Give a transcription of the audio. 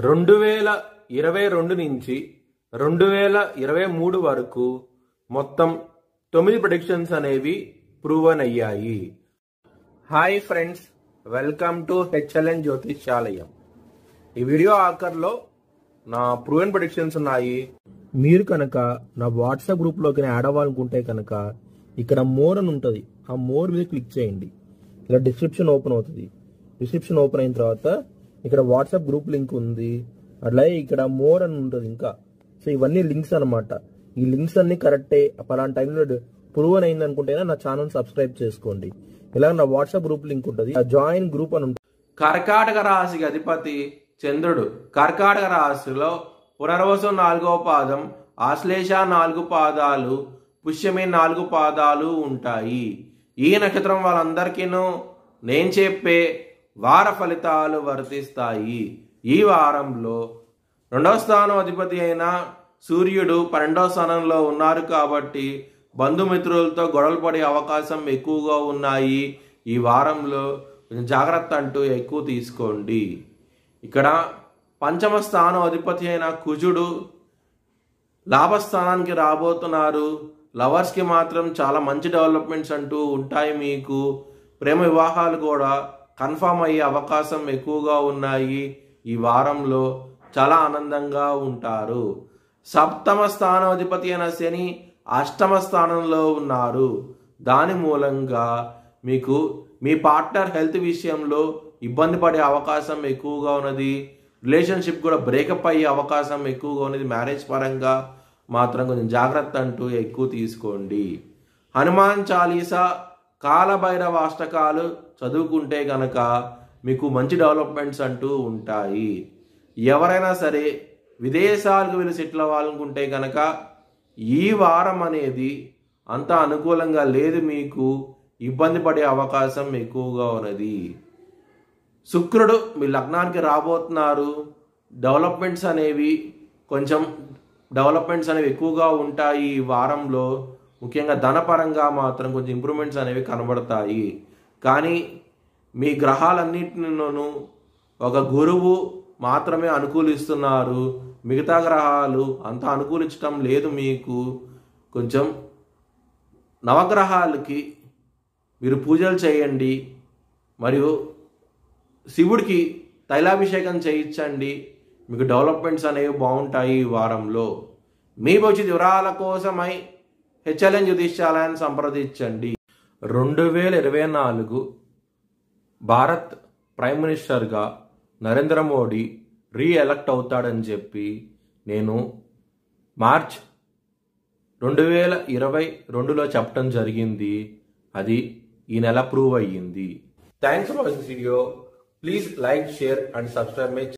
2022 నుంచి 2023 వరకు మొత్తం 9 ప్రెడిక్షన్స్ అనేవి ప్రూవన్ అయ్యాయి. Hi friends, welcome to HLN Jyotishyalayam. ఈ వీడియో ఆఖర్లో నా ప్రూవన్ ప్రెడిక్షన్స్ ఉన్నాయి. మీరు కనుక నా వాట్సాప్ గ్రూప్లోకి యాడ్ అవ్వాలనుకుంటే కనుక ఇక్కడ మోర్ అని ఉంటుంది, ఆ మోర్ మీద క్లిక్ చేయండి. ఇలా డిస్క్రిప్షన్ ఓపెన్ అవుతుంది. డిస్క్రిప్షన్ ఓపెన్ అయిన తర్వాత ఇక్కడ వాట్సాప్ గ్రూప్ లింక్ ఉంది, అట్లాగే ఇక్కడ మోర్ అని ఉంటుంది ఇంకా. సో ఇవన్నీ లింక్స్ అనమాట. ఈ లింక్స్ అన్ని కరెక్టే. పలానా టైంలో ప్రూవన్ అయింది అనుకుంటేనే నా ఛానల్ సబ్స్క్రైబ్ చేసుకోండి. ఇలా నా వాట్సాప్ గ్రూప్ లింక్ ఉంటుంది, జాయిన్ గ్రూప్ అని ఉంటుంది. కర్కాటక రాశికి అధిపతి చంద్రుడు. కర్కాటక రాశిలో పునర్వసు 4వ పాదం, ఆశ్లేష 4 పాదాలు, పుష్యమి 4 పాదాలు ఉంటాయి. ఈ నక్షత్రం వాళ్ళందరికీను నేను చెప్పే వార ఫలితాలు వర్తిస్తాయి. ఈ వారంలో 2వ స్థానం అధిపతి అయిన సూర్యుడు 12వ స్థానంలో ఉన్నారు కాబట్టి బంధుమిత్రులతో గొడవలు పడే అవకాశం ఎక్కువగా ఉన్నాయి. ఈ వారంలో కొంచెం జాగ్రత్త అంటూ ఎక్కువ తీసుకోండి. ఇక్కడ 5వ స్థానం అధిపతి అయిన కుజుడు లాభస్థానానికి రాబోతున్నారు. లవర్స్కి మాత్రం చాలా మంచి డెవలప్మెంట్స్ అంటూ ఉంటాయి. మీకు ప్రేమ వివాహాలు కూడా కన్ఫర్మ్ అయ్యే అవకాశం ఎక్కువగా ఉన్నాయి. ఈ వారంలో చాలా ఆనందంగా ఉంటారు. 7వ స్థానం అధిపతి అయిన శని 8వ స్థానంలో ఉన్నారు. దాని మూలంగా మీకు మీ పార్ట్నర్ హెల్త్ విషయంలో ఇబ్బంది పడే అవకాశం ఎక్కువగా ఉన్నది. రిలేషన్షిప్ కూడా బ్రేకప్ అయ్యే అవకాశం ఎక్కువగా ఉన్నది. మ్యారేజ్ పరంగా మాత్రం కొంచెం జాగ్రత్త అంటూ ఎక్కువ తీసుకోండి. హనుమాన్ చాలీసా, కాలభైరవ అష్టకాలు చదువుకుంటే కనుక మీకు మంచి డెవలప్మెంట్స్ అంటూ ఉంటాయి. ఎవరైనా సరే విదేశాలకు వెళ్ళి సెటిల్ అవ్వాలనుకుంటే కనుక ఈ వారం అనేది అంత అనుకూలంగా లేదు. మీకు ఇబ్బంది పడే అవకాశం ఎక్కువగా ఉన్నది. శుక్రుడు మీ లగ్నానికి రాబోతున్నారు. డెవలప్మెంట్స్ అనేవి ఎక్కువగా ఉంటాయి. ఈ వారంలో ముఖ్యంగా ధనపరంగా మాత్రం కొంచెం ఇంప్రూవ్మెంట్స్ అనేవి కనబడతాయి. కానీ మీ గ్రహాలన్నింటిలోనూ ఒక గురువు మాత్రమే అనుకూలిస్తున్నారు. మిగతా గ్రహాలు అంత అనుకూలించడం లేదు. మీకు కొంచెం నవగ్రహాలకి మీరు పూజలు చేయండి, మరియు శివుడికి తైలాభిషేకం చేయించండి. మీకు డెవలప్మెంట్స్ అనేవి బాగుంటాయి ఈ వారంలో. మీ భవిష్యత్ వివరాల కోసమై హెచ్ఎల్ఎన్ జ్యోతిష్యాలయాన్ని సంప్రదించండి. 2024 భారత్ ప్రైమ్ మినిస్టర్గా నరేంద్ర మోడీ రీఎలక్ట్ అవుతాడని చెప్పి నేను మార్చ్ 2022లో చెప్పడం జరిగింది. అది ఈ నెల ప్రూవ్ అయ్యింది. Thanks for watching video. Please like, share and subscribe my